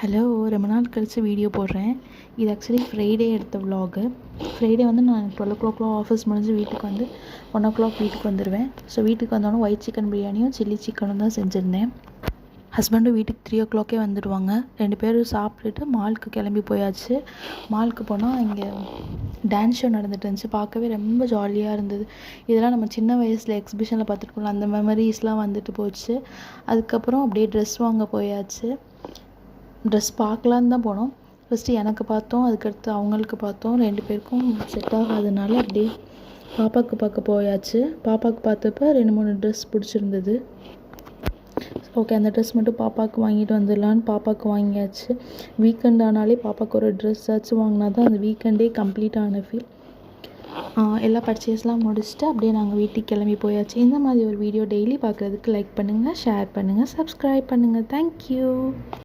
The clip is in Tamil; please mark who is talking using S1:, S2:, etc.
S1: ஹலோ, ரொம்ப நாள் கழித்து வீடியோ போடுறேன். இது ஆக்சுவலி ஃப்ரைடே எடுத்த விலாகு. ஃப்ரைடே வந்து நான் 12 ஆஃபீஸ் முடிஞ்சு வீட்டுக்கு வந்து 1 வீட்டுக்கு வந்துடுவேன். ஸோ வீட்டுக்கு வந்தோடனே ஒயிட் சிக்கன் பிரியாணியும் சில்லி சிக்கனும் தான் செஞ்சுருந்தேன். ஹஸ்பண்டும் வீட்டுக்கு 3 வந்துடுவாங்க. 2 பேரும் சாப்பிட்டுட்டு மாலுக்கு கிளம்பி போயாச்சு. மாலுக்கு போனால் இங்கே டான்ஸ் ஷோ நடந்துட்டு இருந்துச்சு. பார்க்கவே ரொம்ப ஜாலியாக இருந்தது. இதெல்லாம் நம்ம சின்ன வயசில் எக்ஸிபிஷனில் பார்த்துருக்கோம்ல, அந்த மெமரிஸ்லாம் வந்துட்டு போச்சு. அதுக்கப்புறம் அப்படியே ட்ரெஸ் வாங்க போயாச்சு. ட்ரெஸ் பார்க்கலான்னு தான் போனோம். ஃபஸ்ட்டு எனக்கு பார்த்தோம், அதுக்கடுத்து அவங்களுக்கு பார்த்தோம். 2 பேருக்கும் செட் ஆகாதனால அப்படியே பாப்பாவுக்கு பார்க்க போயாச்சு. பாப்பாவுக்கு பார்த்தப்ப 2-3 ட்ரெஸ் பிடிச்சிருந்தது. ஓகே, அந்த ட்ரெஸ் மட்டும் பாப்பாவுக்கு வாங்கிட்டு வந்துடலான்னு பாப்பாவுக்கு வாங்கியாச்சு. வீக்கெண்ட் ஆனாலே பாப்பாவுக்கு ஒரு ட்ரெஸ் ஆச்சு வாங்கினா தான் அந்த வீக்கெண்டே கம்ப்ளீட் ஆன ஃபீல். எல்லா பர்ச்சேஸ்லாம் முடிச்சுட்டு அப்படியே நாங்கள் வீட்டுக்கு கிளம்பி போயாச்சு. இந்த மாதிரி ஒரு வீடியோ டெய்லி பார்க்குறதுக்கு லைக் பண்ணுங்கள், ஷேர் பண்ணுங்கள், சப்ஸ்கிரைப் பண்ணுங்கள். தேங்க்யூ.